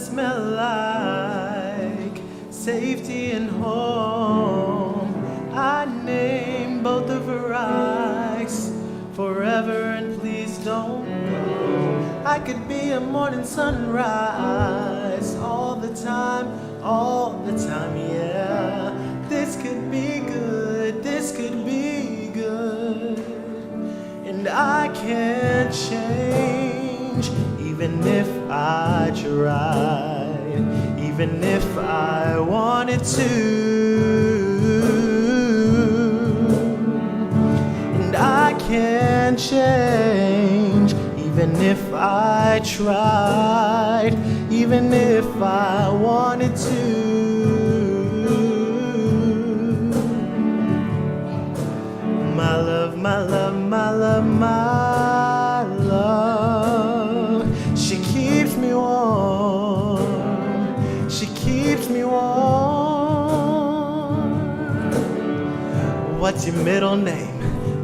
smell like safety and home. I name both of her eyes forever, and please don't go. I could be a morning sunrise all the time, yeah. This could be good, this could be good. And I can't change, even if I tried, even if I wanted to. And I can't change, even if I tried, even if I wanted to. My love, my love, my love, my love, she keeps me warm, she keeps me warm. What's your middle name?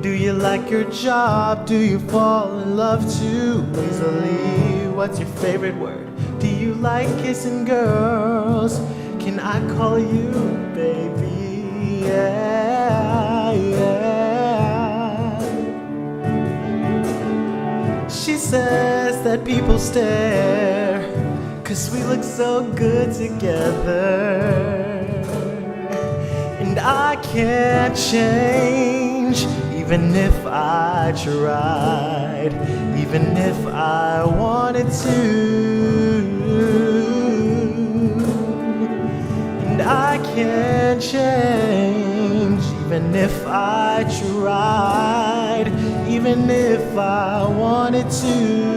Do you like your job? Do you fall in love too easily? What's your favorite word? Do you like kissing girls? Can I call you baby? Yeah, yeah. She says that people stare 'cause we look so good together. And I can't change, even if I tried, even if I wanted to. And I can't change, even if I tried, even if I wanted to.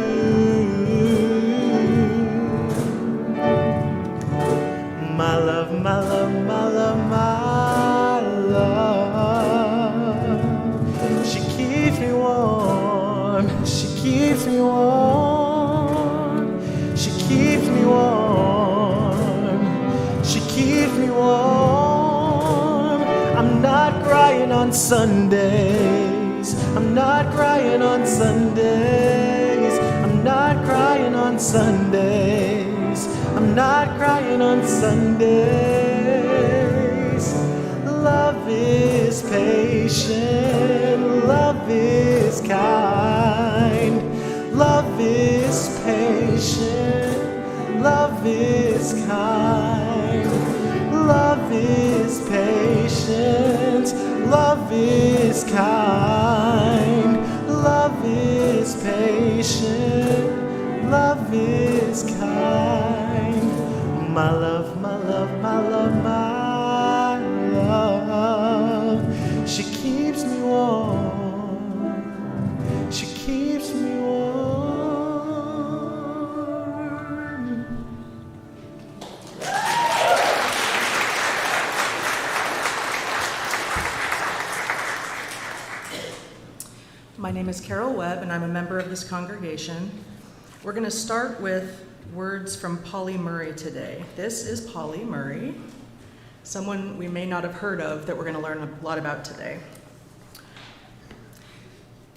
My love, my love, my love, my love, she keeps me warm, she keeps me warm, she keeps me warm, she keeps me warm. I'm not crying on Sundays, I'm not crying on Sundays, I'm not crying on Sundays, I'm not crying on Sundays. Love is patient, love is kind, love is patient, love is kind, love is patient, love is kind, love is patient, love is kind. My love, my love, my love, my love, she keeps me warm, she keeps me warm. My name is Carol Webb, and I'm a member of this congregation. We're going to start with words from Polly Murray today. This is Polly Murray, someone we may not have heard of that we're going to learn a lot about today.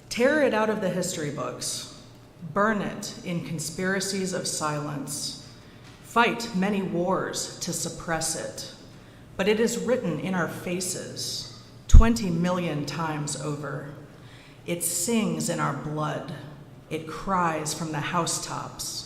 Tear it out of the history books. Burn it in conspiracies of silence. Fight many wars to suppress it. But it is written in our faces 20 million times over. It sings in our blood. It cries from the housetops.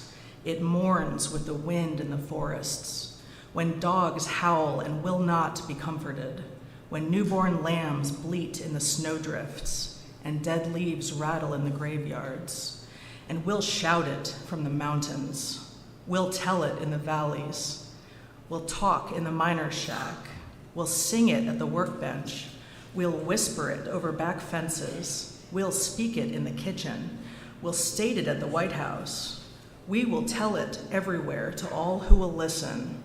It mourns with the wind in the forests. When dogs howl and will not be comforted. When newborn lambs bleat in the snowdrifts and dead leaves rattle in the graveyards. And we'll shout it from the mountains. We'll tell it in the valleys. We'll talk in the miner's shack. We'll sing it at the workbench. We'll whisper it over back fences. We'll speak it in the kitchen. We'll state it at the White House. We will tell it everywhere to all who will listen.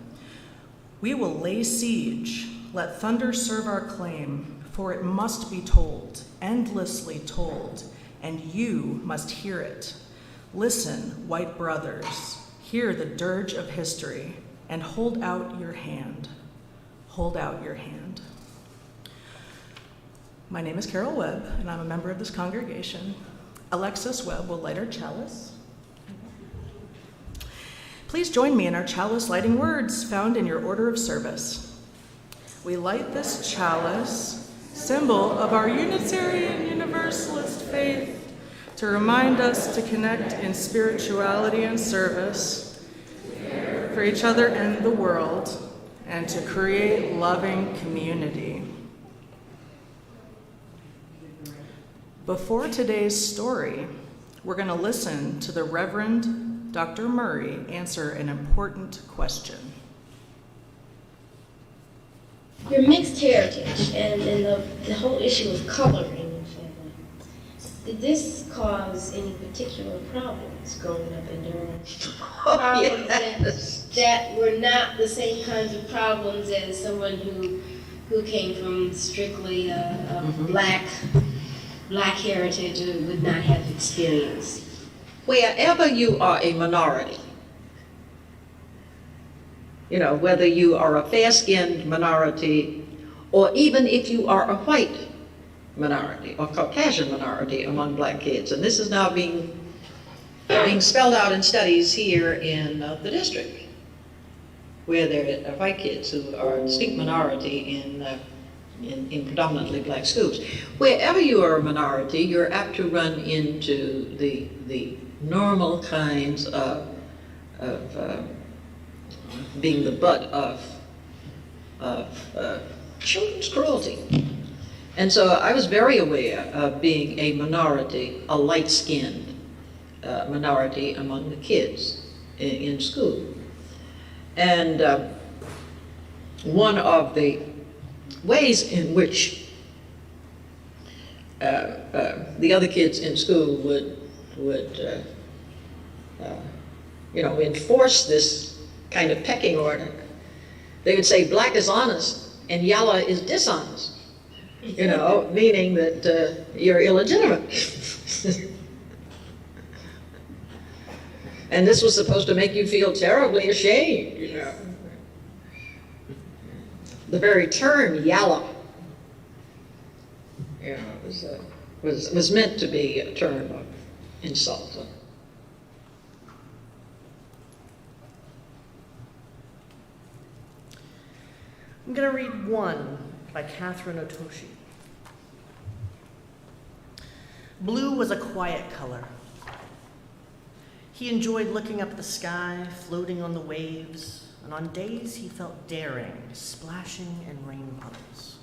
We will lay siege, let thunder serve our claim, for it must be told, endlessly told, and you must hear it. Listen, white brothers, hear the dirge of history, and hold out your hand. Hold out your hand. My name is Carol Webb, and I'm a member of this congregation. Alexis Webb will light our chalice. Please join me in our chalice lighting words found in your order of service. We light this chalice, symbol of our Unitarian Universalist faith, to remind us to connect in spirituality and service for each other and the world, and to create loving community. Before today's story, we're going to listen to the Reverend Dr. Murray answer an important question. Your mixed heritage and the whole issue of coloring in your family, did this cause any particular problems growing up in Durham? Problems that were not the same kinds of problems as someone who came from strictly a black heritage and would not have experienced? Wherever you are a minority, whether you are a fair-skinned minority, or even if you are a white minority or Caucasian minority among black kids, and this is now being spelled out in studies here in the district, where there are white kids who are a distinct minority in predominantly black schools. Wherever you are a minority, you're apt to run into the normal kinds of being the butt of children's cruelty. And so I was very aware of being a minority, a light-skinned minority among the kids in school. And one of the ways in which the other kids in school would enforce this kind of pecking order, they would say black is honest and yellow is dishonest, meaning that you're illegitimate. And this was supposed to make you feel terribly ashamed, The very term yellow, was meant to be a term of insult. I'm going to read one by Catherine Otoshi. Blue was a quiet color. He enjoyed looking up at the sky, floating on the waves, and on days he felt daring, splashing in rain puddles.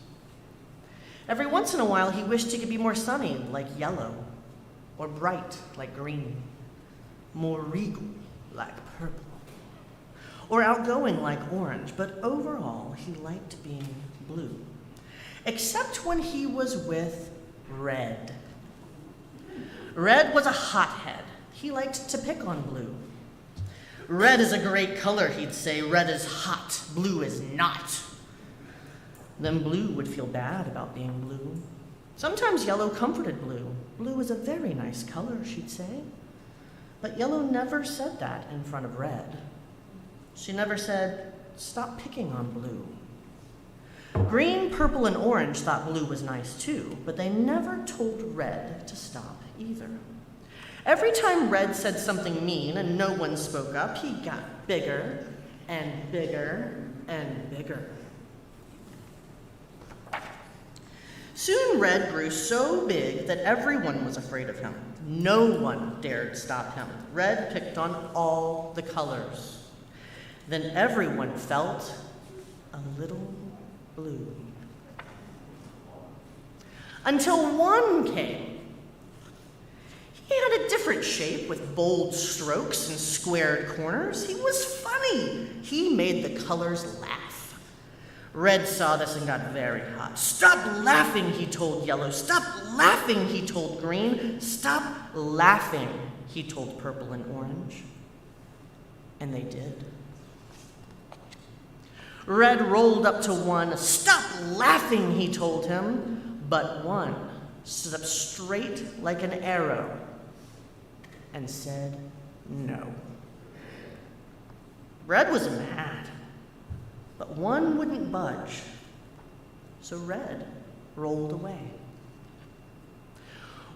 Every once in a while he wished he could be more sunny, like yellow, or bright, like green, more regal, like purple, or outgoing like orange, but overall he liked being blue, except when he was with Red. Red was a hothead. He liked to pick on blue. Red is a great color, he'd say. Red is hot, blue is not. Then blue would feel bad about being blue. Sometimes yellow comforted blue. Blue is a very nice color, she'd say. But yellow never said that in front of red. She never said, stop picking on blue. Green, purple, and orange thought blue was nice too, but they never told red to stop either. Every time Red said something mean and no one spoke up, he got bigger and bigger and bigger. Soon Red grew so big that everyone was afraid of him. No one dared stop him. Red picked on all the colors. Then everyone felt a little blue. Until one came. He had a different shape with bold strokes and squared corners. He was funny. He made the colors laugh. Red saw this and got very hot. Stop laughing, he told Yellow. Stop laughing, he told Green. Stop laughing, he told Purple and Orange. And they did. Red rolled up to one. Stop laughing, he told him. But one stood up straight like an arrow and said no. Red was mad, but one wouldn't budge, so Red rolled away.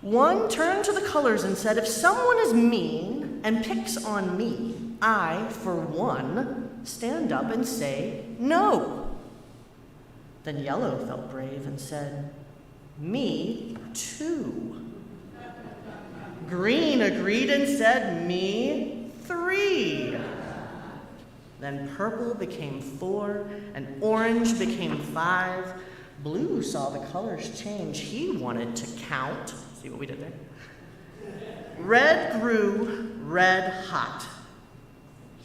One turned to the colors and said, if someone is mean and picks on me, I, for one, stand up and say no. Then Yellow felt brave and said, me too. Green agreed and said, me 3. Then Purple became 4, and Orange became 5. Blue saw the colors change. He wanted to count. See what we did there? Red grew red hot.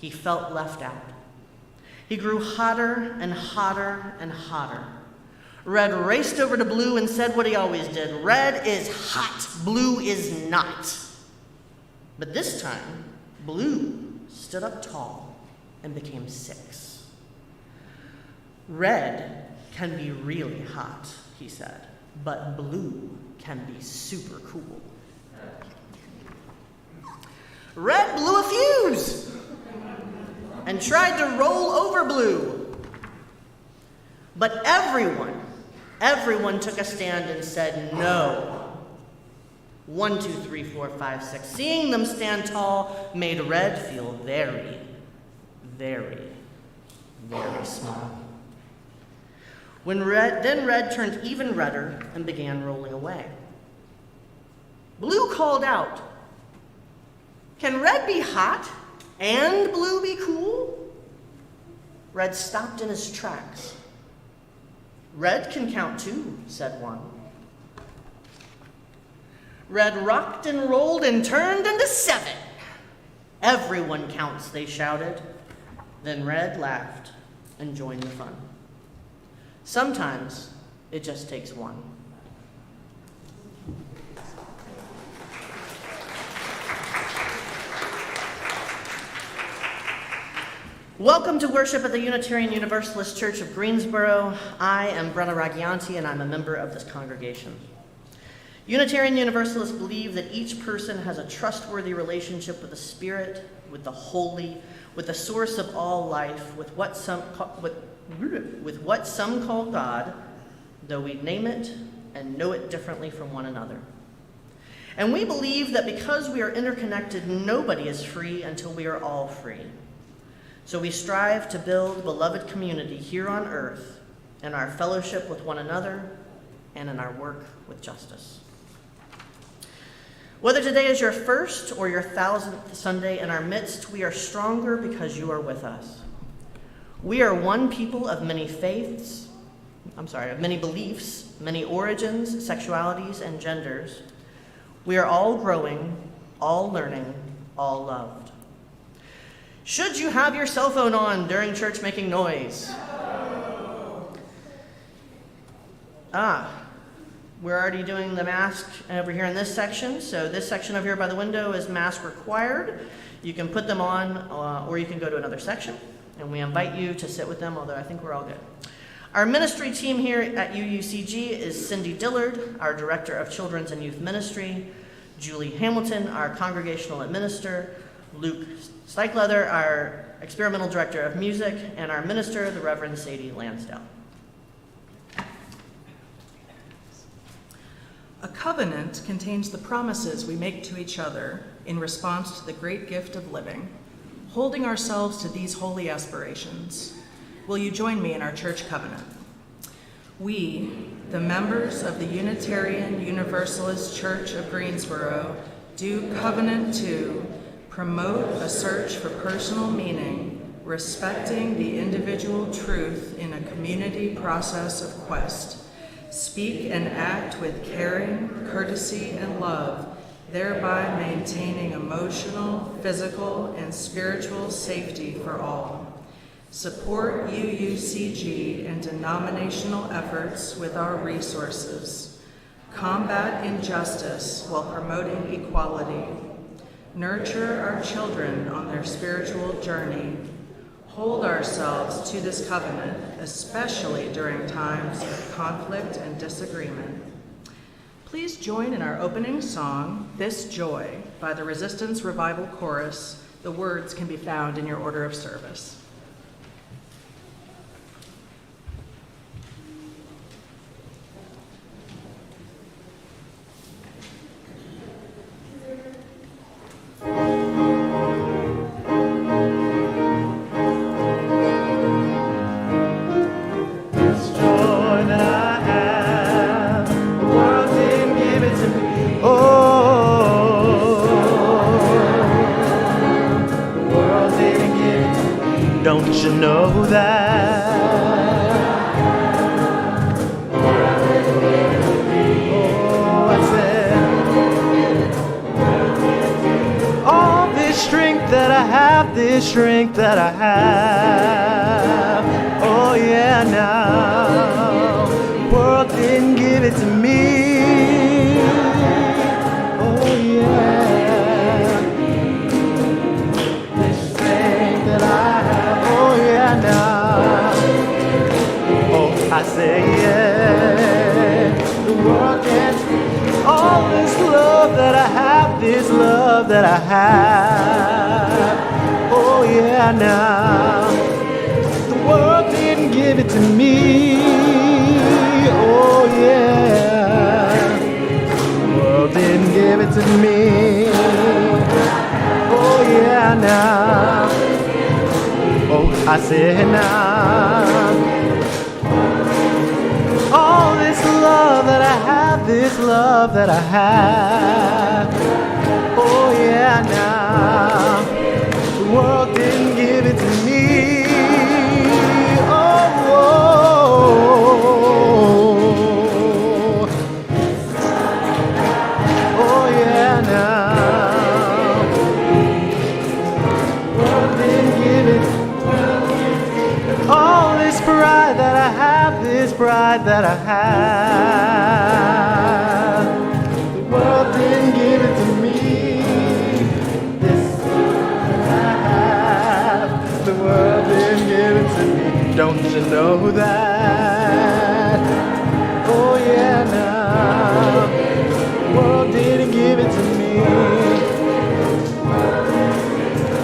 He felt left out. He grew hotter and hotter and hotter. Red raced over to Blue and said what he always did. Red is hot, Blue is not. But this time, Blue stood up tall and became 6. Red can be really hot, he said, but blue can be super cool. Red blew a fuse and tried to roll over Blue. But everyone took a stand and said no. 1, 2, 3, 4, 5, 6. Seeing them stand tall made Red feel very, very, very small. Then Red turned even redder and began rolling away. Blue called out, "Can Red be hot and Blue be cool?" Red stopped in his tracks. "Red can count too," said one. Red rocked and rolled and turned into 7. "Everyone counts," they shouted. Then Red laughed and joined the fun. Sometimes it just takes one. Welcome to worship at the Unitarian Universalist Church of Greensboro. I am Brenna Raggianti, and I'm a member of this congregation. Unitarian Universalists believe that each person has a trustworthy relationship with the Spirit, with the Holy, with the source of all life, with what some call God, though we name it and know it differently from one another. And we believe that because we are interconnected, nobody is free until we are all free. So we strive to build beloved community here on earth in our fellowship with one another and in our work with justice. Whether today is your first or your 1,000th Sunday in our midst, we are stronger because you are with us. We are one people of many faiths, of many beliefs, many origins, sexualities, and genders. We are all growing, all learning, all loved. Should you have your cell phone on during church making noise? We're already doing the mask over here in this section. So this section over here by the window is mask required. You can put them on or you can go to another section. And we invite you to sit with them, although I think we're all good. Our ministry team here at UUCG is Cindy Dillard, our Director of Children's and Youth Ministry, Julie Hamilton, our Congregational Administrator, Luke Steichleather, our Experimental Director of Music, and our Minister, the Reverend Sadie Lansdale. A covenant contains the promises we make to each other in response to the great gift of living. Holding ourselves to these holy aspirations, will you join me in our church covenant? We, the members of the Unitarian Universalist Church of Greensboro, do covenant to promote a search for personal meaning, respecting the individual truth in a community process of quest, speak and act with caring, courtesy, and love, thereby maintaining emotional, physical, and spiritual safety for all. Support UUCG and denominational efforts with our resources. Combat injustice while promoting equality. Nurture our children on their spiritual journey. Hold ourselves to this covenant, especially during times of conflict and disagreement. Please join in our opening song, This Joy, by the Resistance Revival Chorus. The words can be found in your order of service. Don't you know that? Oh, I said, all this strength that I have, this strength that I have. Oh yeah, now the world didn't give it to me. Oh yeah, this strength that I have. Oh yeah, now. Oh, I say yeah. The world can't. All this love that I have, this love that I have. Oh yeah, now. The world didn't give it to me. Oh yeah. The world didn't give it to me. Oh yeah, now. Oh, I said now. All this love that I have, this love that I have. Oh yeah, now. The world didn't give it to me. Oh, oh yeah, now. The world didn't give it. All this pride that I have, this pride that I have. The world didn't give it to me. This that I have, the world didn't give it to me. Don't you know that? Oh yeah, now. The world didn't give it to me.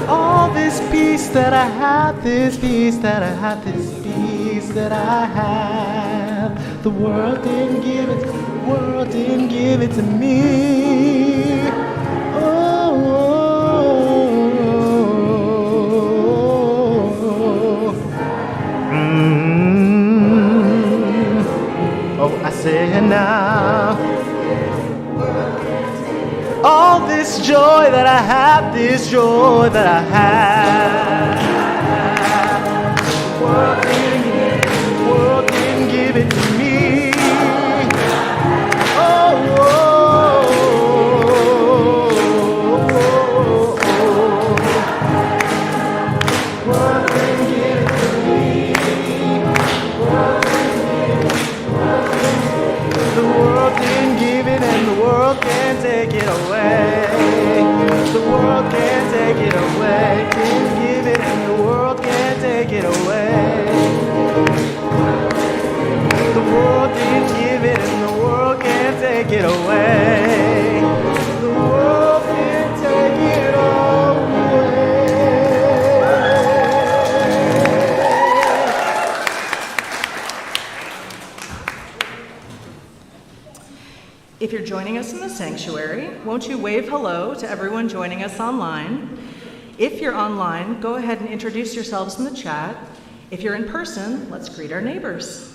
All this peace that I have, this peace that I have, this peace that I have. The world didn't give it, the world didn't give it to me. Oh, oh, I say now. All this joy that I have, this joy that I have. The world didn't give it to me. Oh, the world didn't give it to me. The world didn't give it, and the world can't take it away. The world can't take it away. Can't give it, and the world can't take it away. The world didn't give it, and the world can't take it away. The world can't take it away. If you're joining us in the sanctuary, won't you wave hello to everyone joining us online? If you're online, go ahead and introduce yourselves in the chat. If you're in person, let's greet our neighbors.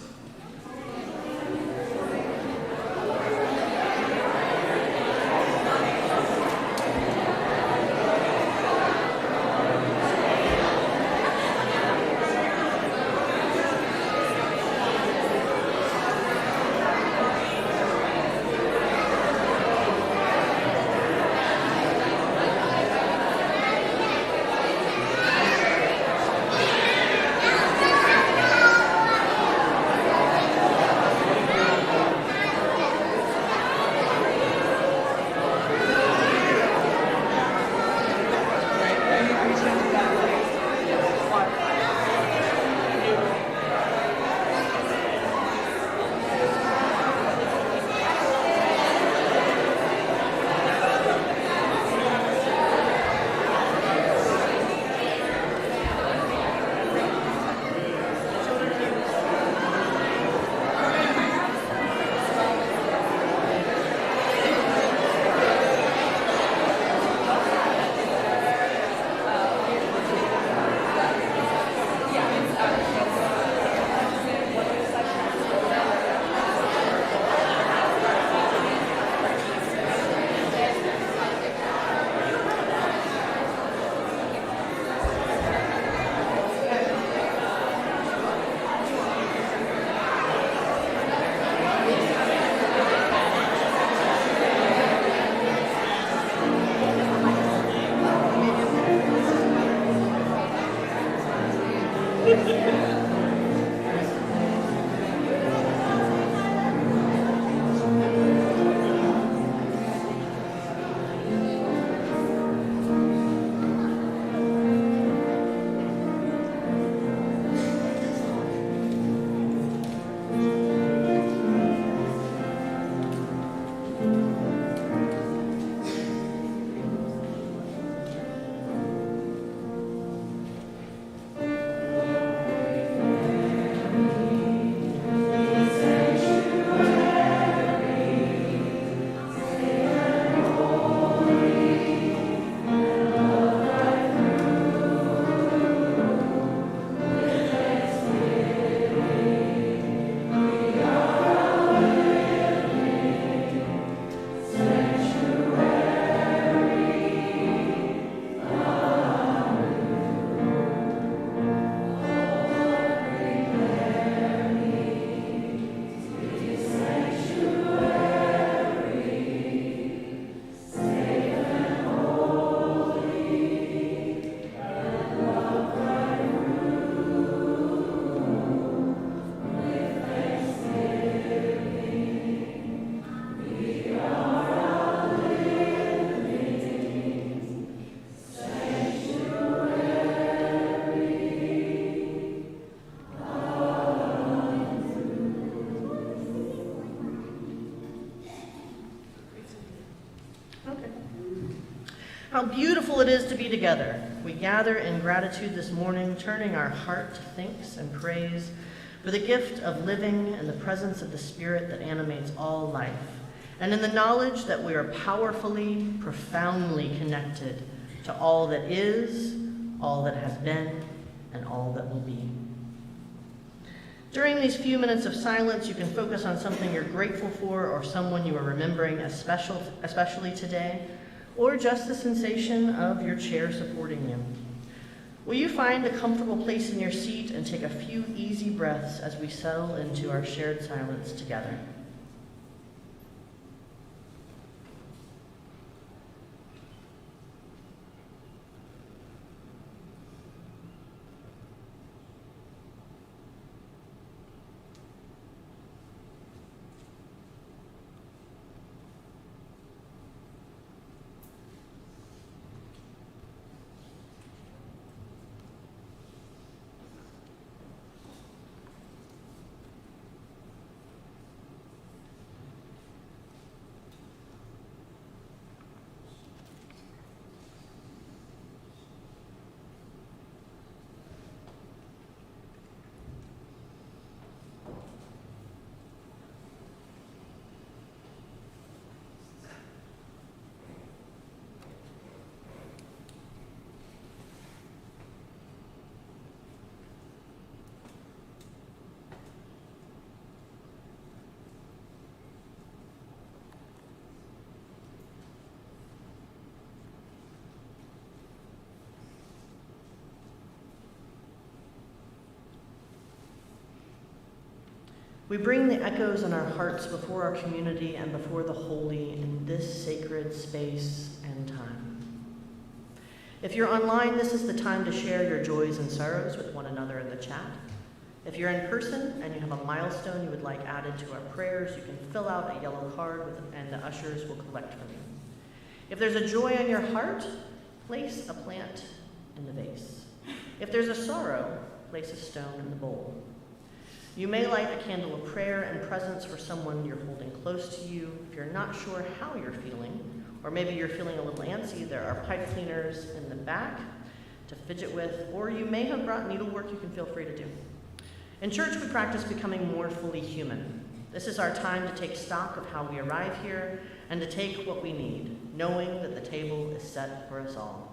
Okay. How beautiful it is to be together. We gather in gratitude this morning, turning our heart to thanks and praise for the gift of living in the presence of the Spirit that animates all life, and in the knowledge that we are powerfully, profoundly connected to all that is, all that has been, and all that will be. During these few minutes of silence, you can focus on something you're grateful for or someone you are remembering as special, especially today, or just the sensation of your chair supporting you. Will you find a comfortable place in your seat and take a few easy breaths as we settle into our shared silence together? We bring the echoes in our hearts before our community and before the holy in this sacred space and time. If you're online, this is the time to share your joys and sorrows with one another in the chat. If you're in person and you have a milestone you would like added to our prayers, you can fill out a yellow card and the ushers will collect from you. If there's a joy on your heart, place a plant in the vase. If there's a sorrow, place a stone in the bowl. You may light a candle of prayer and presence for someone you're holding close to you. If you're not sure how you're feeling, or maybe you're feeling a little antsy, there are pipe cleaners in the back to fidget with, or you may have brought needlework you can feel free to do. In church, we practice becoming more fully human. This is our time to take stock of how we arrive here and to take what we need, knowing that the table is set for us all.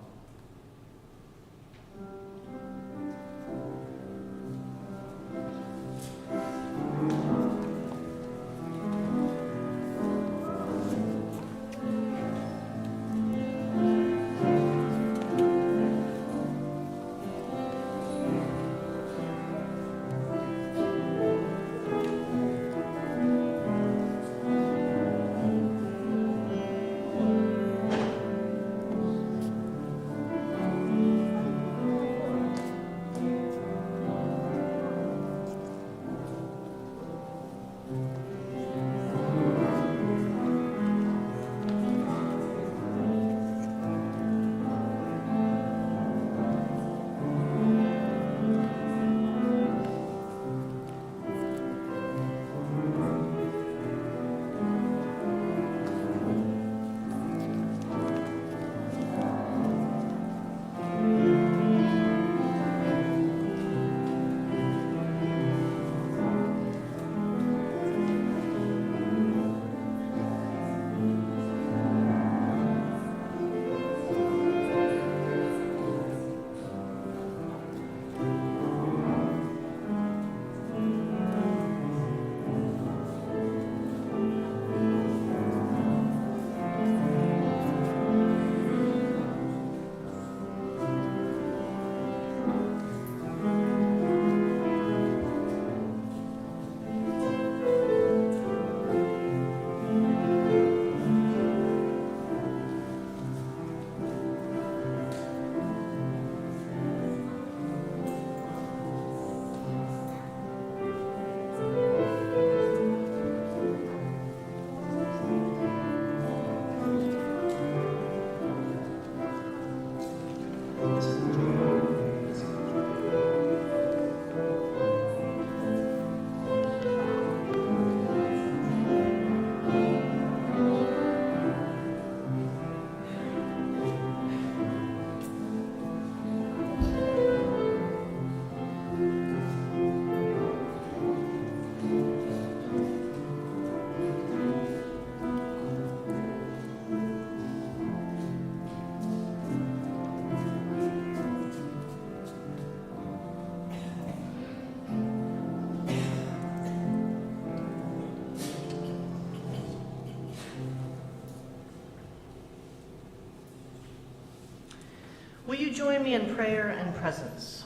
Will you join me in prayer and presence?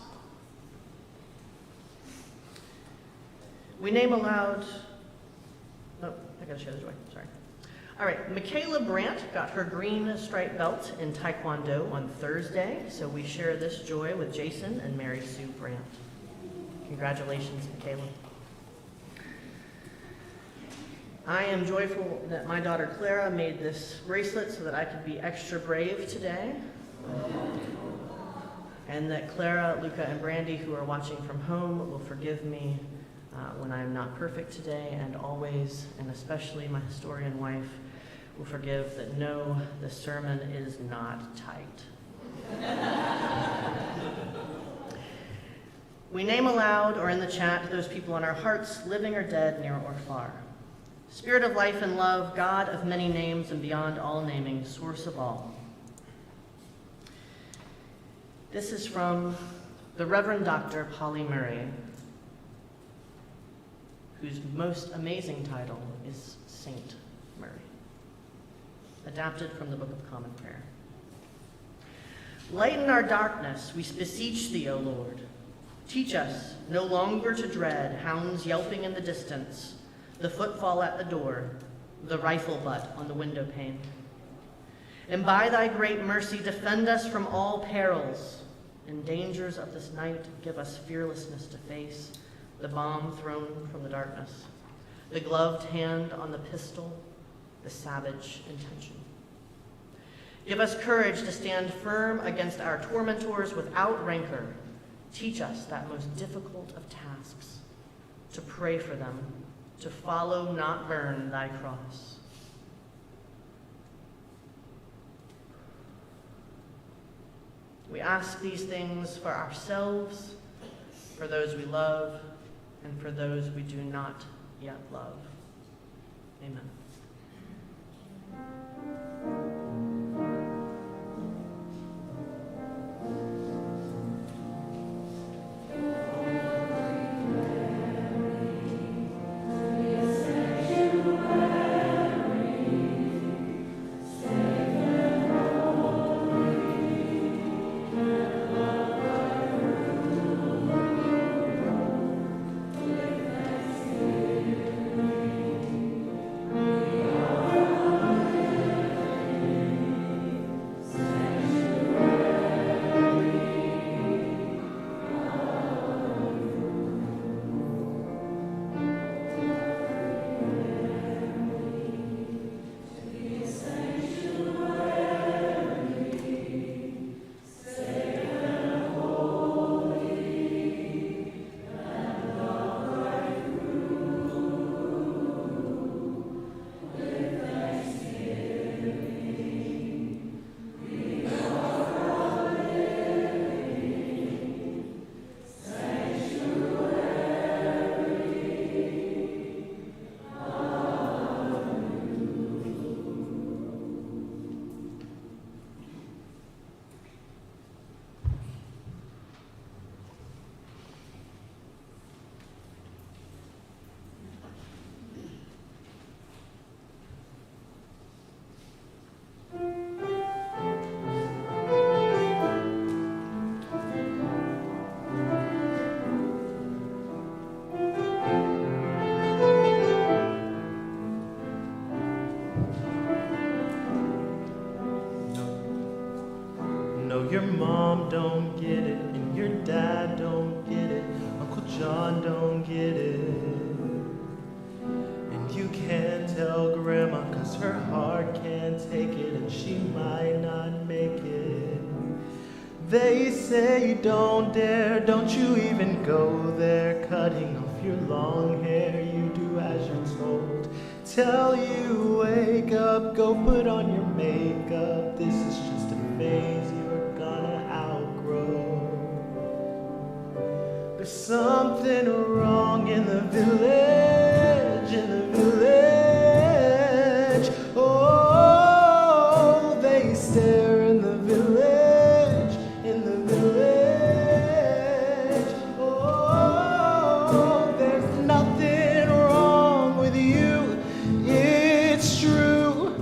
We name aloud, oh, I gotta share the joy, sorry. All right, Michaela Brandt got her green stripe belt in Taekwondo on Thursday, so we share this joy with Jason and Mary Sue Brandt. Congratulations, Michaela. I am joyful that my daughter Clara made this bracelet so that I could be extra brave today. And that Clara, Luca, and Brandy, who are watching from home, will forgive me when I am not perfect today, and always, and especially my historian wife, will forgive that no, the sermon is not tight. We name aloud or in the chat those people in our hearts, living or dead, near or far. Spirit of life and love, God of many names and beyond all naming, source of all. This is from the Reverend Dr. Polly Murray, whose most amazing title is Saint Murray, adapted from the Book of Common Prayer. Lighten our darkness, we beseech thee, O Lord. Teach us no longer to dread hounds yelping in the distance, the footfall at the door, the rifle butt on the window pane. And by thy great mercy, defend us from all perils and dangers of this night. Give us fearlessness to face the bomb thrown from the darkness, the gloved hand on the pistol, the savage intention. Give us courage to stand firm against our tormentors without rancor. Teach us that most difficult of tasks, to pray for them, to follow, not burn thy cross. We ask these things for ourselves, for those we love, and for those we do not yet love. Amen. Your mom don't get it, and your dad don't get it, Uncle John don't get it. And you can't tell Grandma, 'cause her heart can't take it, and she might not make it. They say don't dare, don't you even go there, cutting off your long hair, you do as you're told. Tell you wake up, go put on your makeup, this is just a phase you're gonna outgrow. There's something wrong in the village, oh, they stare in the village, oh, there's nothing wrong with you, it's true,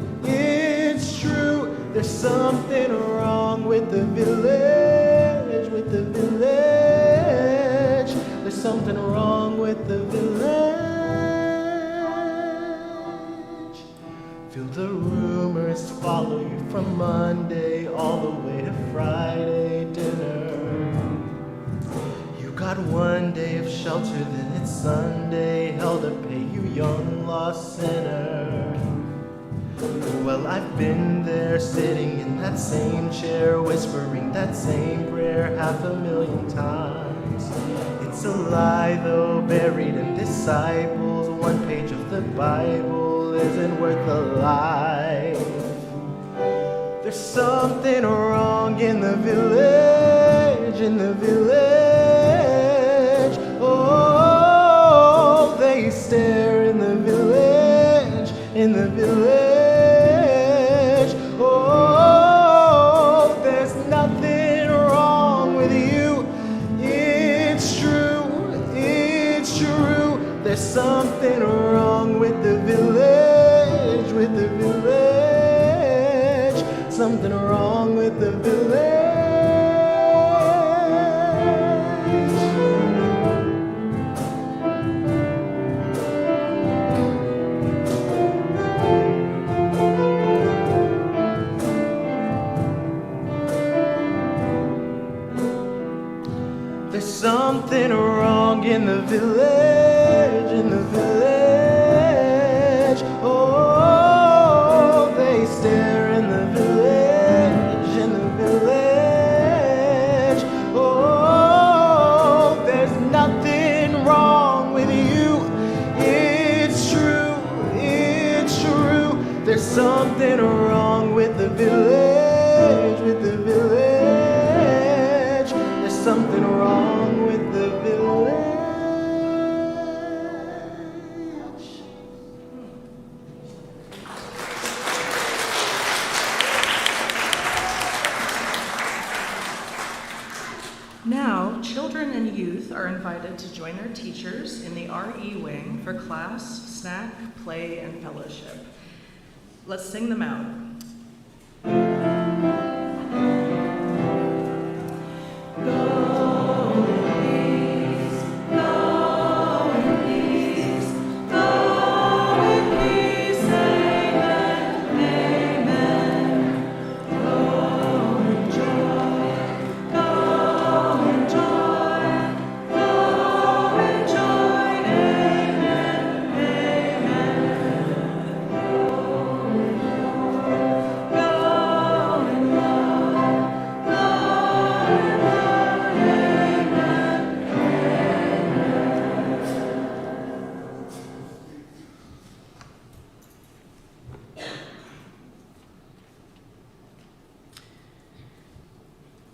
there's something wrong with the village. something wrong with the village. Feel the rumors follow you from Monday all the way to Friday dinner. You got one day of shelter, then it's Sunday, hell to pay, you young lost sinner. Well, I've been there sitting in that same chair, whispering that same prayer 500,000 times. It's a lie though, buried in disciples. One page of the Bible isn't worth a life. There's something wrong in the village, in the village. Oh, they stare in the village, in the village. Oh, there's nothing wrong with you. It's true, it's true. There's something wrong with the village, with the village. Something wrong with the village. There's something wrong in the village, in the village. Oh, they stare in the village, in the village. Oh, there's nothing wrong with you. It's true, it's true. There's something wrong with the village, with the village. There's something wrong with the village. Now, children and youth are invited to join their teachers in the RE wing for class, snack, play, and fellowship. Let's sing them out.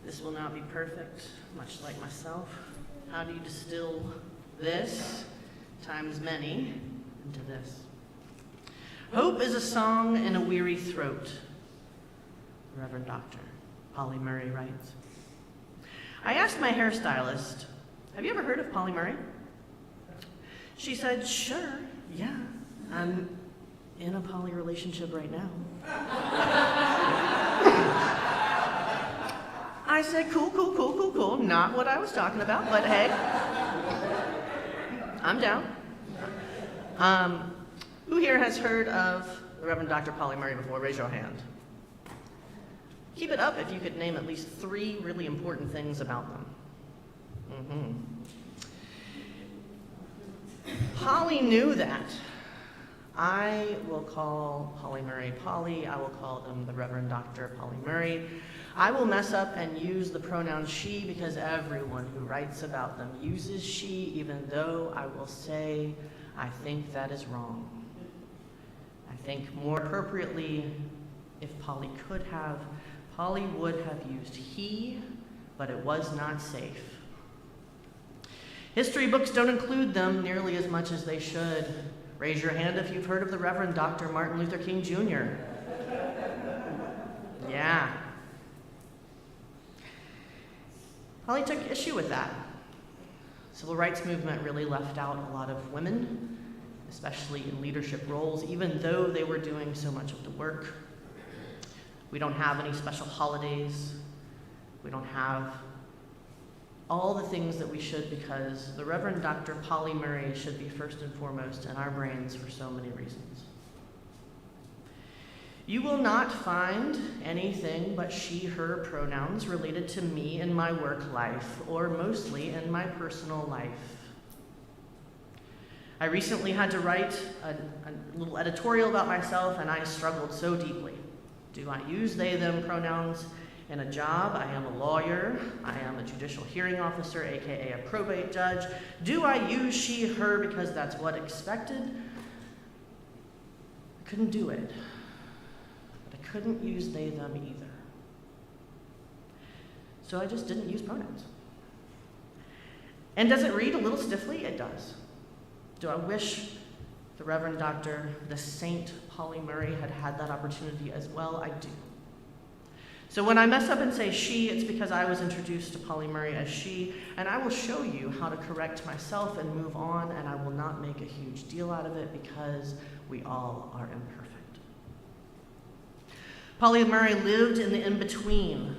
This will not be perfect, much like myself. How do you distill this times many into this? Hope is a song in a weary throat, Reverend Dr. Polly Murray writes. I asked my hairstylist, have you ever heard of Polly Murray? She said, sure, yeah, I'm in a poly relationship right now. I said, cool, not what I was talking about, but hey, I'm down. Who here has heard of the Reverend Dr. Polly Murray before? Raise your hand. Keep it up if you could name at least 3 really important things about them. Polly knew that. I will call Polly Murray Polly. I will call them the Reverend Dr. Polly Murray. I will mess up and use the pronoun she because everyone who writes about them uses she, even though I will say I think that is wrong. I think more appropriately, if Polly could have, Polly would have used he, but it was not safe. History books don't include them nearly as much as they should. Raise your hand if you've heard of the Reverend Dr. Martin Luther King Jr. Yeah. Polly took issue with that. Civil rights movement really left out a lot of women, especially in leadership roles, even though they were doing so much of the work. We don't have any special holidays. We don't have all the things that we should, because the Reverend Dr. Polly Murray should be first and foremost in our brains for so many reasons. You will not find anything but she, her pronouns related to me in my work life, or mostly in my personal life. I recently had to write a little editorial about myself, and I struggled so deeply. Do I use they, them pronouns in a job? I am a lawyer. I am a judicial hearing officer, aka a probate judge. Do I use she, her because that's what expected? I couldn't do it. But I couldn't use they, them either. So I just didn't use pronouns. And does it read a little stiffly? It does. Do I wish the Reverend Dr., the Saint Polly Murray had had that opportunity as well? I do. So when I mess up and say she, it's because I was introduced to Polly Murray as she, and I will show you how to correct myself and move on, and I will not make a huge deal out of it because we all are imperfect. Polly Murray lived in the in-between.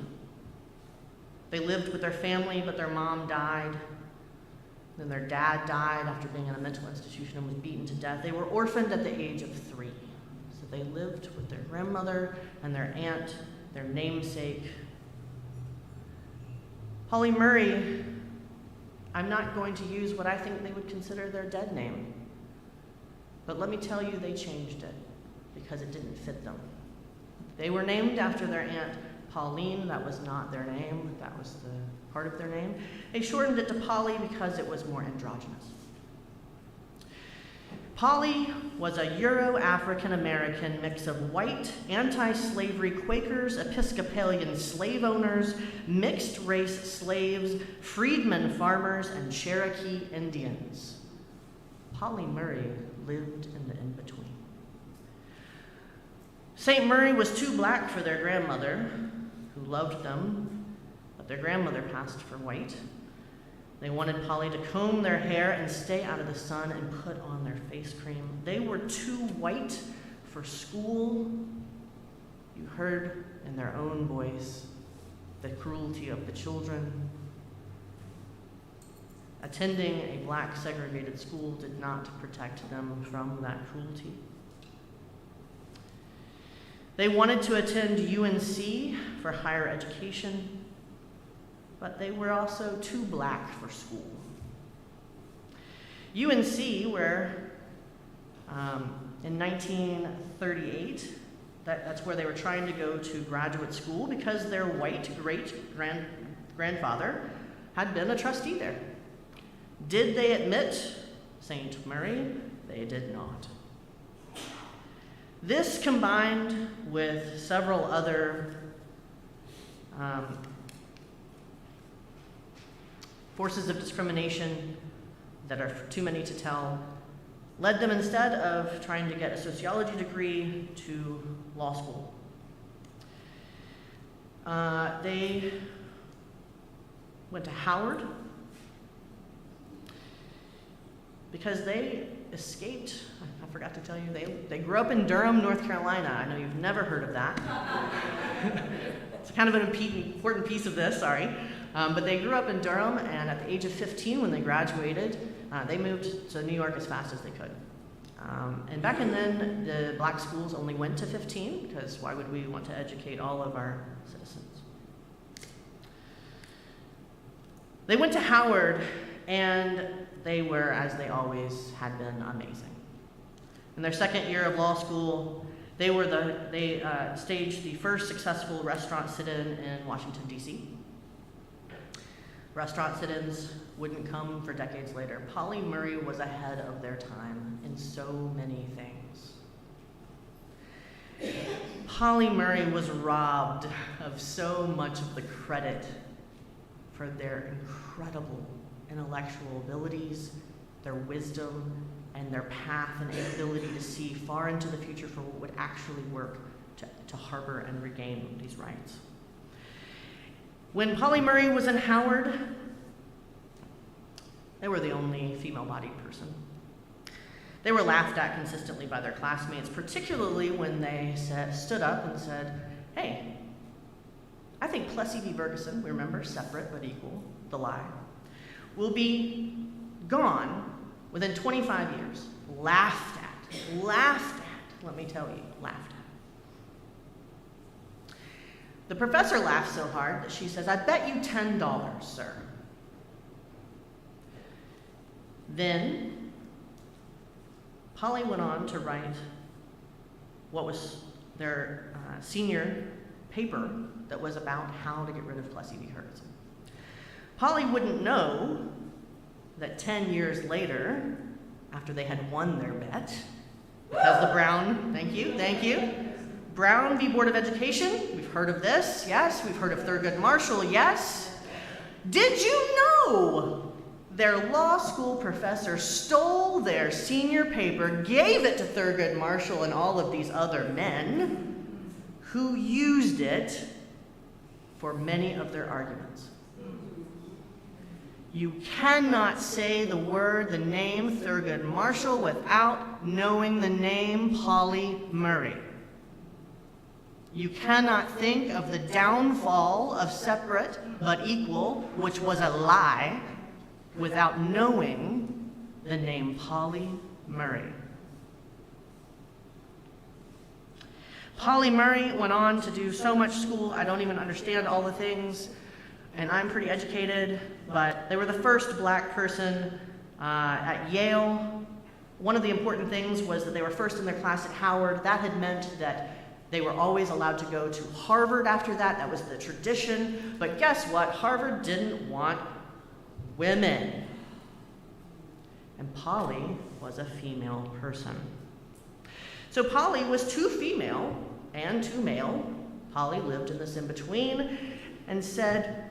They lived with their family, but their mom died. Then their dad died after being in a mental institution and was beaten to death. They were orphaned at the age of 3. So they lived with their grandmother and their aunt, their namesake. Polly Murray, I'm not going to use what I think they would consider their dead name. But let me tell you, they changed it because it didn't fit them. They were named after their aunt Pauline. That was not their name. That was the part of their name. They shortened it to Polly because it was more androgynous. Polly was a Euro-African-American mix of white, anti-slavery Quakers, Episcopalian slave owners, mixed-race slaves, freedmen farmers, and Cherokee Indians. Polly Murray lived in the in-between. St. Murray was too black for their grandmother, who loved them, but their grandmother passed for white. They wanted Polly to comb their hair and stay out of the sun and put on their face cream. They were too white for school. You heard in their own voice the cruelty of the children. Attending a black segregated school did not protect them from that cruelty. They wanted to attend UNC for higher education, but they were also too black for school. UNC, where in 1938, that's where they were trying to go to graduate school because their white great-grandfather had been a trustee there. Did they admit St. Murray? They did not. This, combined with several other forces of discrimination that are too many to tell, led them, instead of trying to get a sociology degree, to law school. They went to Howard because they escaped. I forgot to tell you, they grew up in Durham, North Carolina. I know you've never heard of that. It's kind of an important piece of this, sorry. But they grew up in Durham, and at the age of 15, when they graduated, they moved to New York as fast as they could. And back then, the black schools only went to 15, because why would we want to educate all of our citizens? They went to Howard, and they were, as they always had been, amazing. In their second year of law school, they staged the first successful restaurant sit-in in Washington, D.C. Restaurant sit-ins wouldn't come for decades later. Polly Murray was ahead of their time in so many things. Polly Murray was robbed of so much of the credit for their incredible intellectual abilities, their wisdom, and their path and ability to see far into the future for what would actually work to harbor and regain these rights. When Polly Murray was in Howard, they were the only female-bodied person. They were laughed at consistently by their classmates, particularly when they stood up and said, "Hey, I think think Plessy v. Ferguson, we remember, separate but equal, the lie, will be gone within 25 years. Laughed at, let me tell you, laughed at. The professor laughed so hard that she says, "I bet you $10, sir." Then Polly went on to write what was their senior paper that was about how to get rid of Plessy v. Ferguson. Polly wouldn't know that 10 years later, after they had won their bet, because the Brown, thank you, Brown v. Board of Education, we've heard of this, yes. We've heard of Thurgood Marshall, yes. Did you know their law school professor stole their senior paper, gave it to Thurgood Marshall and all of these other men who used it for many of their arguments? You cannot say the name Thurgood Marshall without knowing the name Polly Murray. You cannot think of the downfall of separate but equal, which was a lie, without knowing the name Polly Murray. Polly Murray went on to do so much school, I don't even understand all the things, and I'm pretty educated, but they were the first black person at Yale. One of the important things was that they were first in their class at Howard. That had meant that they were always allowed to go to Harvard after that. That was the tradition. But guess what? Harvard didn't want women. And Polly was a female person. So Polly was too female and too male. Polly lived in this in-between and said,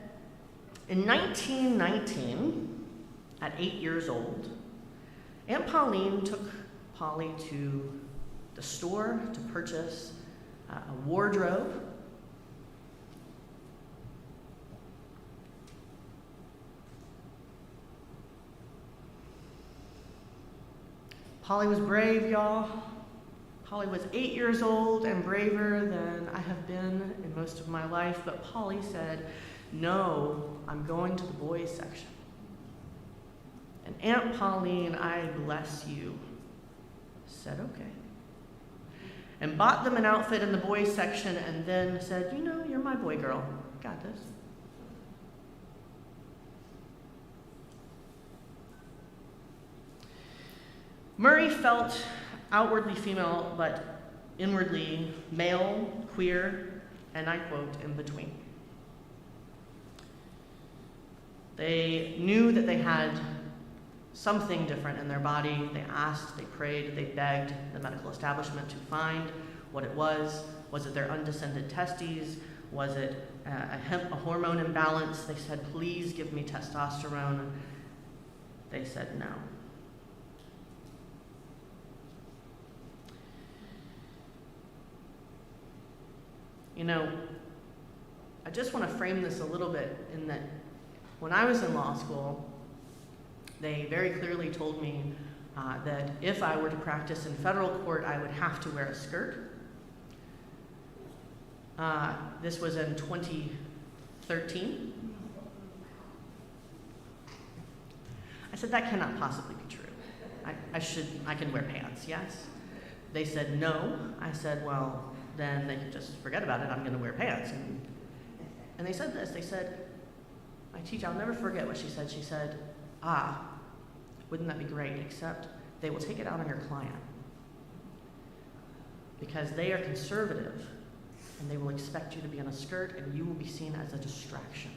in 1919, at 8 years old, Aunt Pauline took Polly to the store to purchase a wardrobe. Polly was brave, y'all. Polly was 8 years old and braver than I have been in most of my life, but Polly said, "No, I'm going to the boys section." And Aunt Pauline, I bless you, said okay. And bought them an outfit in the boys section and then said, "You know, you're my boy girl. Got this." Murray felt outwardly female, but inwardly male, queer, and I quote, in between. They knew that they had something different in their body. They asked, they prayed, they begged the medical establishment to find what it was. Was it their undescended testes? Was it a hormone imbalance? They said, "Please give me testosterone." They said no. You know, I just want to frame this a little bit in that when I was in law school, they very clearly told me that if I were to practice in federal court, I would have to wear a skirt. This was in 2013. I said, that cannot possibly be true. I can wear pants, yes? They said no. I said, well, then they can just forget about it. I'm going to wear pants. And they said this. They said, my teacher, I'll never forget what she said. She said, wouldn't that be great? Except they will take it out on your client because they are conservative and they will expect you to be in a skirt and you will be seen as a distraction.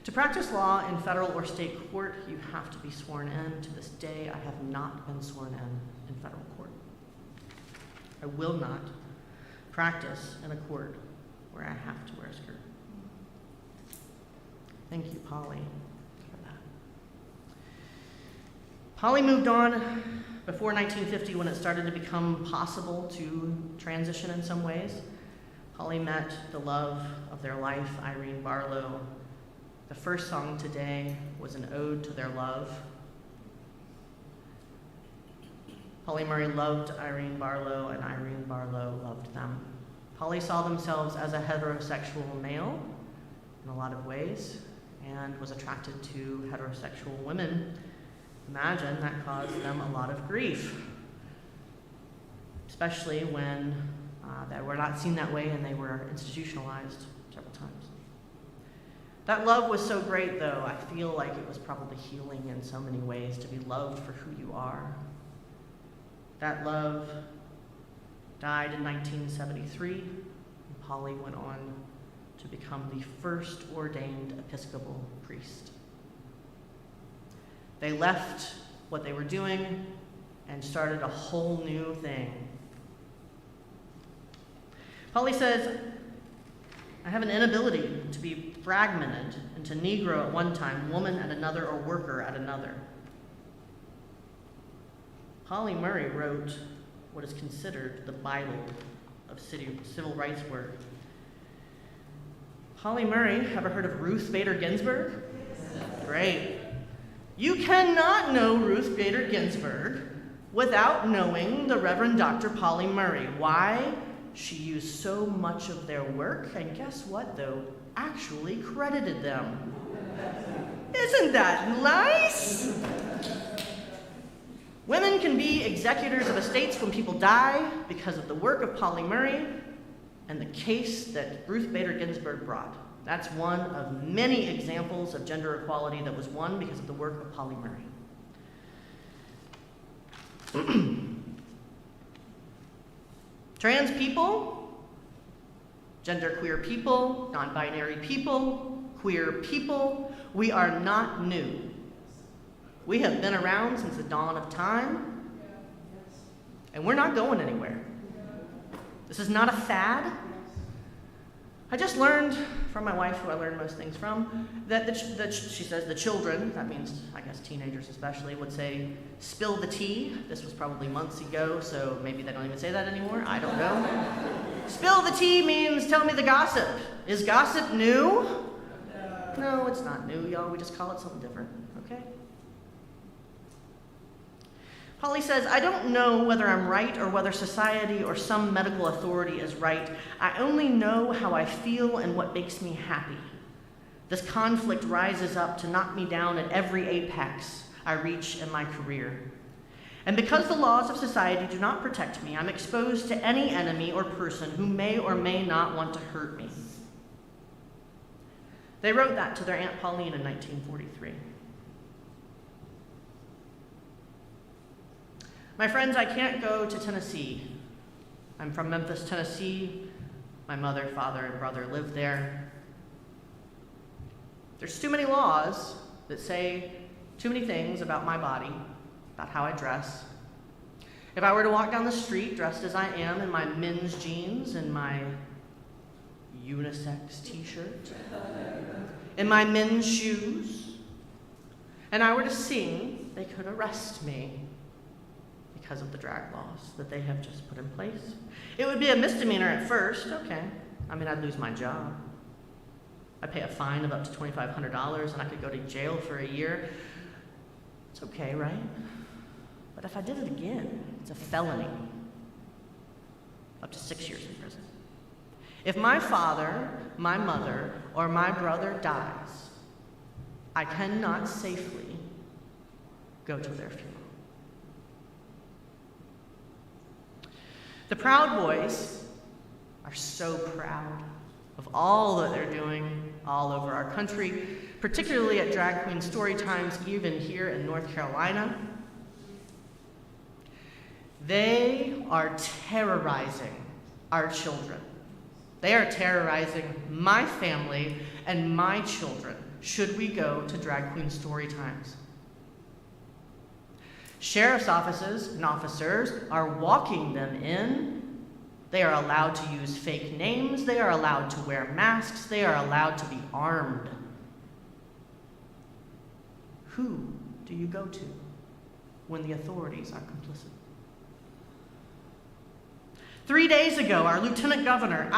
To practice law in federal or state court, you have to be sworn in. To this day, I have not been sworn in federal court. I will not practice in a court where I have to wear a skirt. Thank you, Polly, for that. Polly moved on before 1950 when it started to become possible to transition in some ways. Polly met the love of their life, Irene Barlow. The first song today was an ode to their love. Polly Murray loved Irene Barlow, and Irene Barlow loved them. Polly saw themselves as a heterosexual male in a lot of ways and was attracted to heterosexual women. Imagine that caused them a lot of grief, especially when they were not seen that way and they were institutionalized several times. That love was so great, though, I feel like it was probably healing in so many ways to be loved for who you are. That love died in 1973, and Polly went on to become the first ordained Episcopal priest. They left what they were doing and started a whole new thing. Polly says, I have an inability to be fragmented into Negro at one time, woman at another, or worker at another. Polly Murray wrote what is considered the Bible of civil rights work. Polly Murray, ever heard of Ruth Bader Ginsburg? Great. You cannot know Ruth Bader Ginsburg without knowing the Reverend Dr. Polly Murray. Why? She used so much of their work, and guess what, though? Actually credited them. Isn't that nice? Women can be executors of estates when people die because of the work of Polly Murray and the case that Ruth Bader Ginsburg brought. That's one of many examples of gender equality that was won because of the work of Polly Murray. Trans people, genderqueer people, non-binary people, queer people, we are not new. We have been around since the dawn of time, and we're not going anywhere. This is not a fad. I just learned from my wife, who I learned most things from, that she says the children, that means, I guess, teenagers especially, would say, spill the tea. This was probably months ago, so maybe they don't even say that anymore. I don't know. Spill the tea means tell me the gossip. Is gossip new? No, it's not new, y'all. We just call it something different, okay? Polly says, I don't know whether I'm right or whether society or some medical authority is right. I only know how I feel and what makes me happy. This conflict rises up to knock me down at every apex I reach in my career. And because the laws of society do not protect me, I'm exposed to any enemy or person who may or may not want to hurt me. They wrote that to their Aunt Pauline in 1943. My friends, I can't go to Tennessee. I'm from Memphis, Tennessee. My mother, father, and brother live there. There's too many laws that say too many things about my body, about how I dress. If I were to walk down the street dressed as I am in my men's jeans and my unisex t-shirt, in my men's shoes, and I were to sing, they could arrest me because of the drag laws that they have just put in place. It would be a misdemeanor at first, okay. I mean, I'd lose my job. I'd pay a fine of up to $2,500 and I could go to jail for a year. It's okay, right? But if I did it again, it's a felony. Up to 6 years in prison. If my father, my mother, or my brother dies, I cannot safely go to their funeral. The Proud Boys are so proud of all that they're doing all over our country, particularly at Drag Queen Story Times, even here in North Carolina. They are terrorizing our children. They are terrorizing my family and my children should we go to Drag Queen Story Times. Sheriff's offices and officers are walking them in. They are allowed to use fake names. They are allowed to wear masks. They are allowed to be armed. Who do you go to when the authorities are complicit? 3 days ago, our Lieutenant Governor,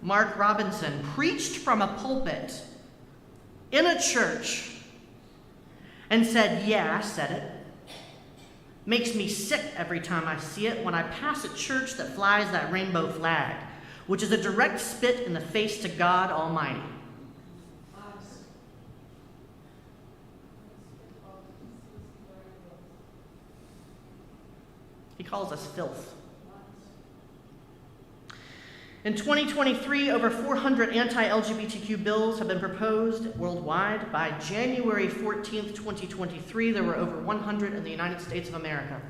Mark Robinson, preached from a pulpit in a church and said, yeah, I said it. Makes me sick every time I see it when I pass a church that flies that rainbow flag, which is a direct spit in the face to God Almighty. He calls us filth. In 2023, over 400 anti-LGBTQ bills have been proposed worldwide. By January 14th, 2023, there were over 100 in the United States of America.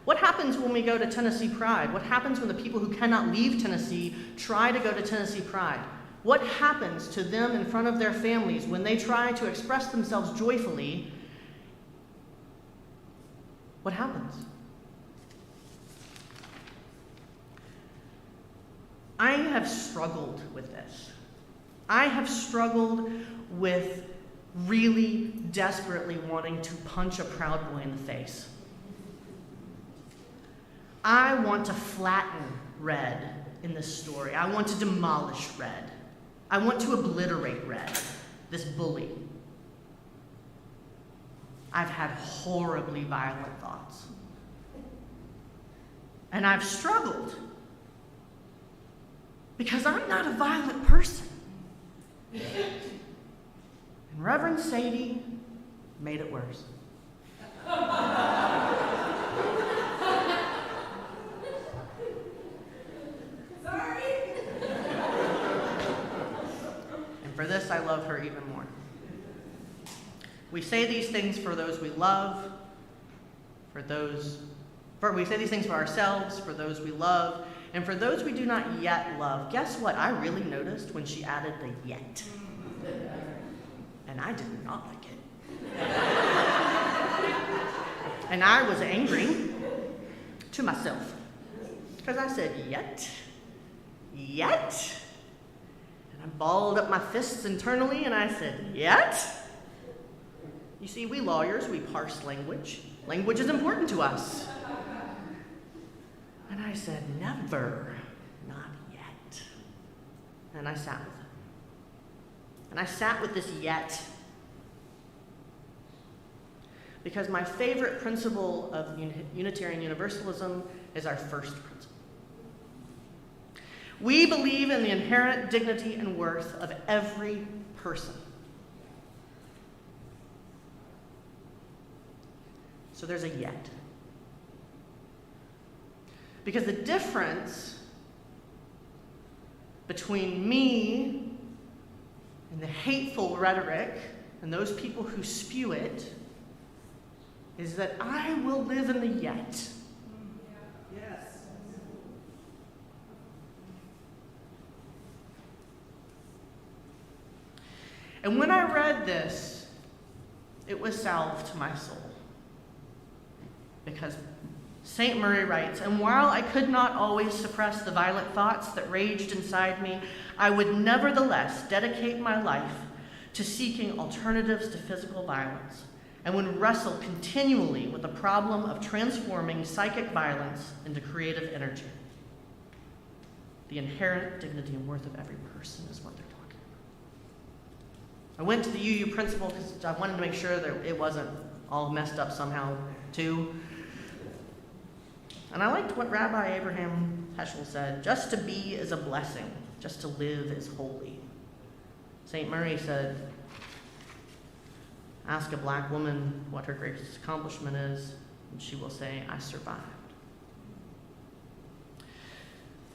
What happens when we go to Tennessee Pride? What happens when the people who cannot leave Tennessee try to go to Tennessee Pride? What happens to them in front of their families when they try to express themselves joyfully? What happens? I have struggled with this. I have struggled with really desperately wanting to punch a Proud Boy in the face. I want to flatten Red in this story. I want to demolish Red. I want to obliterate Red, this bully. I've had horribly violent thoughts. And I've struggled because I'm not a violent person. And Reverend Sadie made it worse. And for this, I love her even more. We say these things for those we love, we say these things for ourselves, for those we love, and for those we do not yet love. Guess what I really noticed when she added the yet? And I did not like it. And I was angry to myself. Because I said, yet? Yet? And I balled up my fists internally and I said, yet? You see, we lawyers, we parse language. Language is important to us. And I said, never, not yet. And I sat with it. And I sat with this yet. Because my favorite principle of Unitarian Universalism is our first principle. We believe in the inherent dignity and worth of every person. So there's a yet. Because the difference between me and the hateful rhetoric and those people who spew it is that I will live in the yet. Yes. And when I read this, it was salve to my soul. Because St. Murray writes, and while I could not always suppress the violent thoughts that raged inside me, I would nevertheless dedicate my life to seeking alternatives to physical violence, and would wrestle continually with the problem of transforming psychic violence into creative energy. The inherent dignity and worth of every person is what they're talking about. I went to the UU principal because I wanted to make sure that it wasn't all messed up somehow, too. And I liked what Rabbi Abraham Heschel said, just to be is a blessing, just to live is holy. St. Murray said, ask a black woman what her greatest accomplishment is, and she will say, I survived.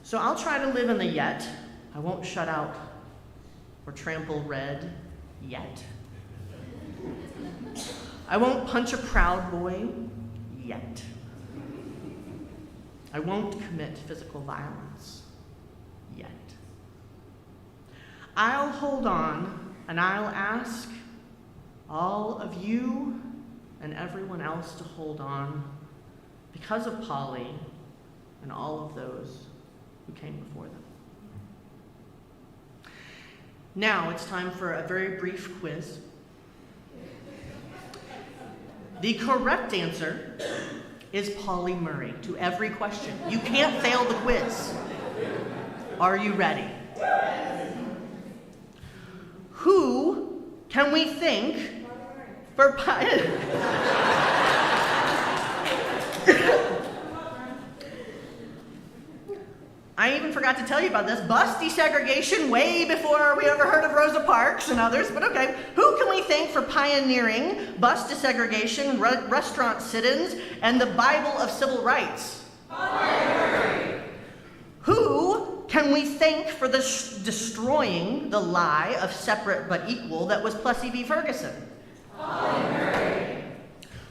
So I'll try to live in the yet. I won't shut out or trample red yet. I won't punch a Proud Boy yet. I won't commit physical violence yet. I'll hold on and I'll ask all of you and everyone else to hold on because of Polly and all of those who came before them. Now it's time for a very brief quiz. The correct answer is Polly Murray to every question. You can't fail the quiz. Are you ready? Who can we think for pioneering. I even forgot to tell you about this. Bus desegregation way before we ever heard of Rosa Parks and others, but okay. Who can we thank for pioneering bus desegregation, restaurant sit-ins, and the Bible of civil rights? Pioneering. Who can we thank for destroying the lie of separate but equal that was Plessy v. Ferguson? Pioneering.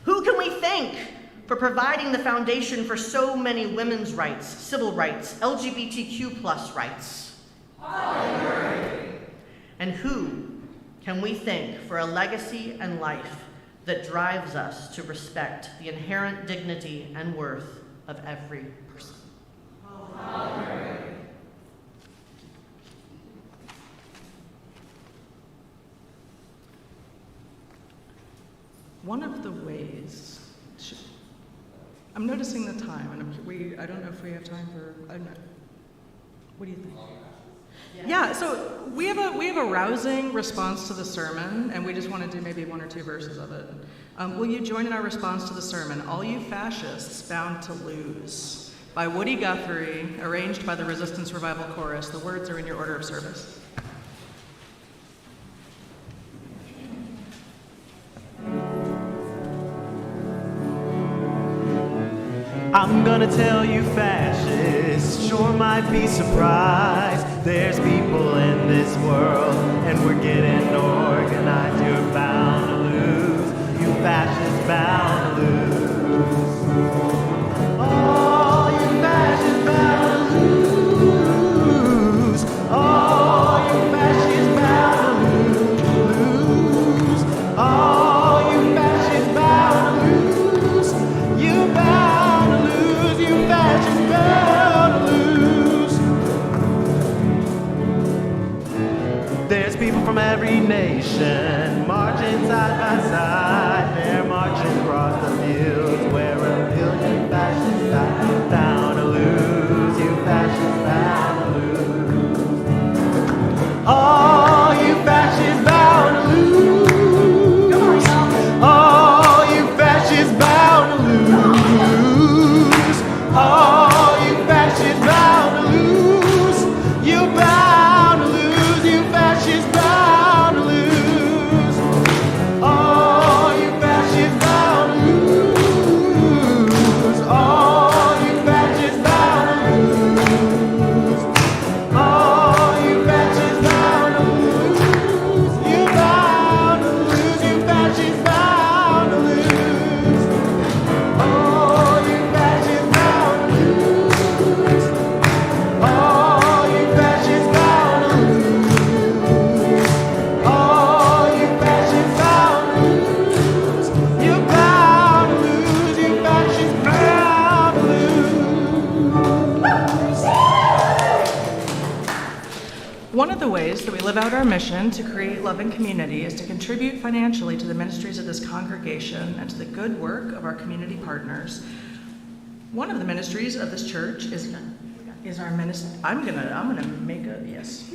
Who can we thank for providing the foundation for so many women's rights, civil rights, LGBTQ+ rights? Pioneering. And who can we thank for a legacy and life that drives us to respect the inherent dignity and worth of every person? Pioneering. One of the ways, I'm noticing the time, and I don't know if we have time for, I don't know. What do you think? Yeah, so we have a rousing response to the sermon, and we just want to do maybe 1 or 2 verses of it. Will you join in our response to the sermon, All You Fascists Bound to Lose, by Woody Guthrie, arranged by the Resistance Revival Chorus. The words are in your order of service. I'm gonna tell you fascists sure might be surprised. There's people in this world and we're getting organized. You're bound to lose, you fascists bound to lose. Oh, you fascists bound to lose. Oh, you fascists bound to lose. Oh, you fascists bound to lose. You bound to lose, you fascists bound to lose. There's people from every nation marching side by side. They're marching across the fields where a billion fascists die. Bound to lose, you fascists bound to lose. Oh, you fascists bound to lose. Oh, you fascists bound to lose. Oh, you fascists bound to lose. You bound to lose, you fascists bound to lose. Oh, you fascists bound to lose. Oh, you fascists bound to lose. Oh, you fascists bound to lose. You bound to lose, you fascists bound to lose. Oh, you fascists bound to lose. Oh, you fascists bound to lose. Oh, you fascists bound to lose. You bound to lose, you fascists bound to lose. One of the ways that we live out our mission to create love and community is to contribute financially to the ministries of this congregation and to the good work of our community partners. One of the ministries of this church is our ministry. I'm gonna make a yes.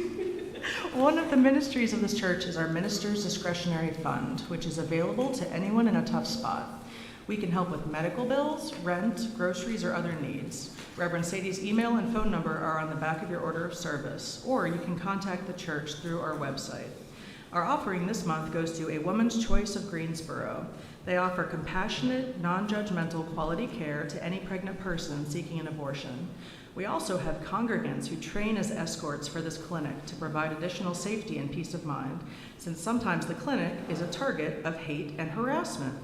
One of the ministries of this church is our Minister's Discretionary Fund, which is available to anyone in a tough spot. We can help with medical bills, rent, groceries, or other needs. Reverend Sadie's email and phone number are on the back of your order of service, or you can contact the church through our website. Our offering this month goes to A Woman's Choice of Greensboro. They offer compassionate, non-judgmental quality care to any pregnant person seeking an abortion. We also have congregants who train as escorts for this clinic to provide additional safety and peace of mind, since sometimes the clinic is a target of hate and harassment.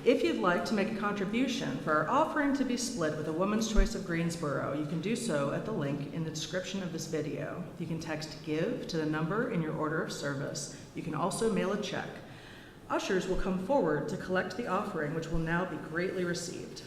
If you'd like to make a contribution for our offering to be split with A Woman's Choice of Greensboro, you can do so at the link in the description of this video. You can text GIVE to the number in your order of service. You can also mail a check. Ushers will come forward to collect the offering, which will now be greatly received.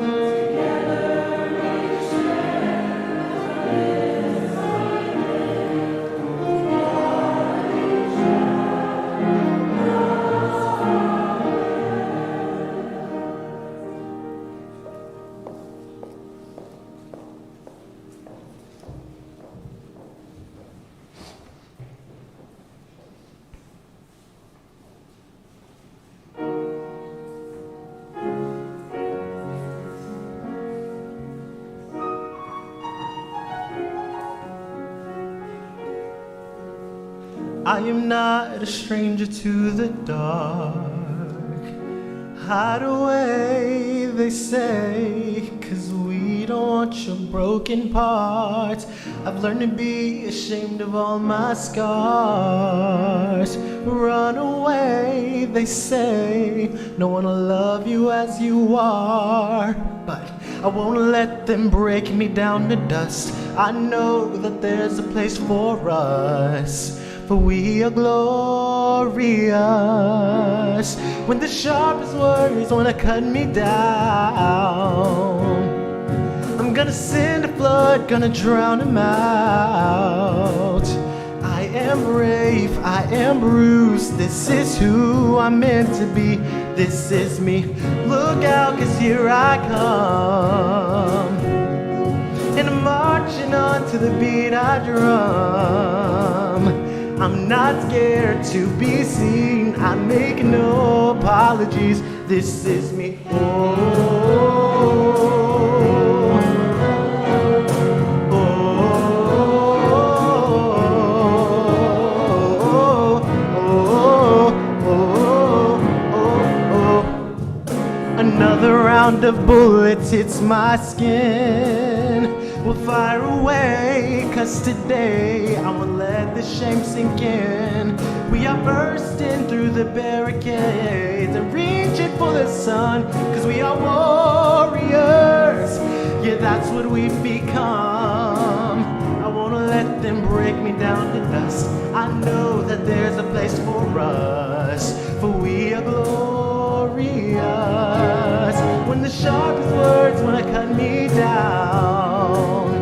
Together I am not a stranger to the dark. Hide away, they say, 'cause we don't want your broken parts. I've learned to be ashamed of all my scars. Run away, they say, no one will love you as you are. But I won't let them break me down to dust. I know that there's a place for us, for we are glorious. When the sharpest words wanna cut me down, I'm gonna send a flood, gonna drown him out. I am brave, I am bruised, this is who I'm meant to be. This is me, look out, 'cause here I come. And I'm marching on to the beat I drum. I'm not scared to be seen, I make no apologies. This is me. Oh, oh, oh. Another round of bullets hits my skin. We'll fire away, 'cause today I won't let the shame sink in. We are bursting through the barricades and reaching for the sun, 'cause we are warriors. Yeah, that's what we've become. I won't let them break me down to dust. I know that there's a place for us, for we are glorious. When the sharpest words wanna cut me down,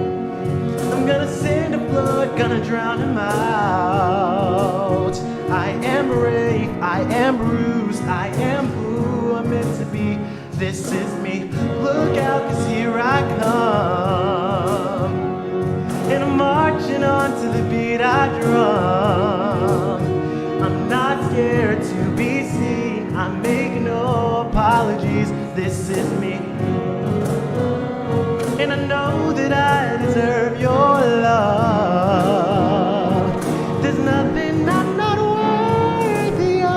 I'm gonna send a flood, gonna drown him out. I am brave, I am bruised, I am who I'm meant to be. This is me, look out, 'cause here I come. And I'm marching on to the beat I drum. I'm not scared to be seen, I make no apologies. This is me. And I know that I deserve your love. There's nothing I'm not worthy of.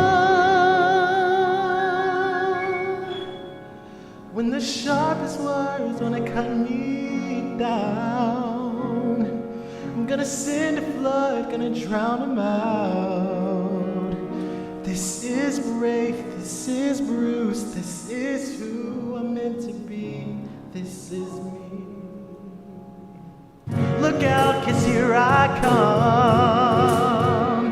When the sharpest words wanna cut me down, I'm gonna send a flood, gonna drown them out. This is brave, this is Bruce, this is who I'm meant to be. This is me. Look out, 'cause here I come.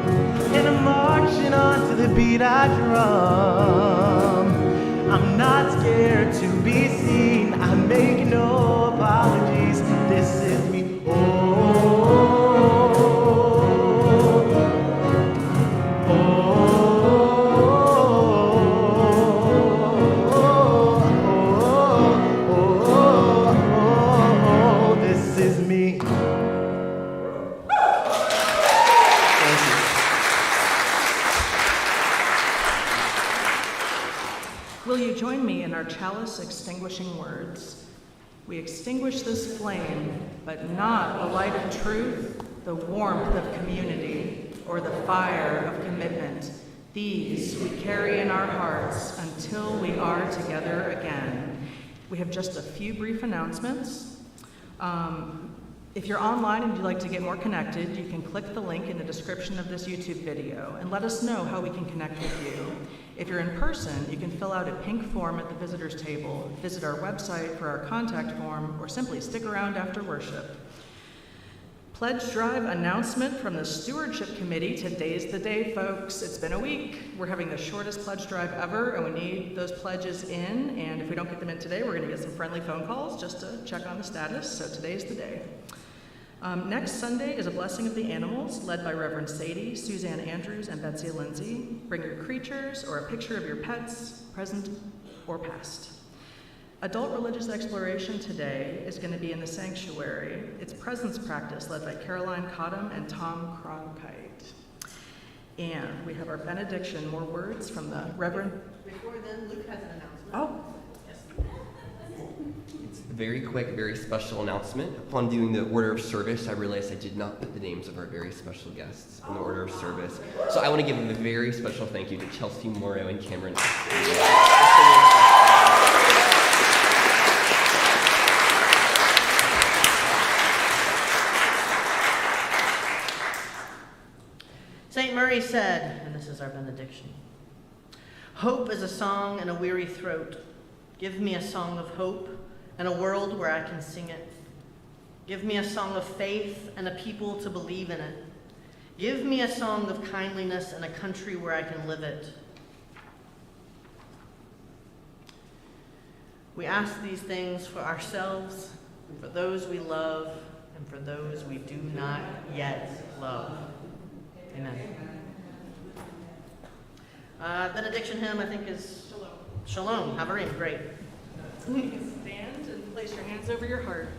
And I'm marching on to the beat I drum. I'm not scared to be seen, I make no apologies. This is me. Oh, oh, oh, this is me. Thank you. Will you join me in our chalice extinguishing words? We extinguish this flame, but not the light of truth, the warmth of community, or the fire of commitment. These we carry in our hearts until we are together again. We have just a few brief announcements. If you're online and you'd like to get more connected, you can click the link in the description of this YouTube video and let us know how we can connect with you. If you're in person, you can fill out a pink form at the visitors table, visit our website for our contact form, or simply stick around after worship. Pledge drive announcement from the Stewardship Committee. Today's the day, folks. It's been a week. We're having the shortest pledge drive ever, and we need those pledges in. And if we don't get them in today, we're going to get some friendly phone calls just to check on the status. So today's the day. Next Sunday is a blessing of the animals, led by Reverend Sadie, Suzanne Andrews, and Betsy Lindsay. Bring your creatures or a picture of your pets, present or past. Adult religious exploration today is going to be in the sanctuary. It's presence practice led by Caroline Cottom and Tom Cronkite. And we have our benediction, more words from the Reverend. Before then, Luke has an announcement. Oh. Yes. It's a very quick, very special announcement. Upon doing the order of service, I realized I did not put the names of our very special guests in the order of service. So I want to give a very special thank you to Chelsea Morrow and Cameron. St. Murray said, and this is our benediction, "Hope is a song in a weary throat. Give me a song of hope and a world where I can sing it. Give me a song of faith and a people to believe in it. Give me a song of kindliness and a country where I can live it." We ask these things for ourselves, for those we love, and for those we do not yet love. Amen. Benediction hymn, I think, is Shalom. Havarim, great. You can stand and place your hands over your heart.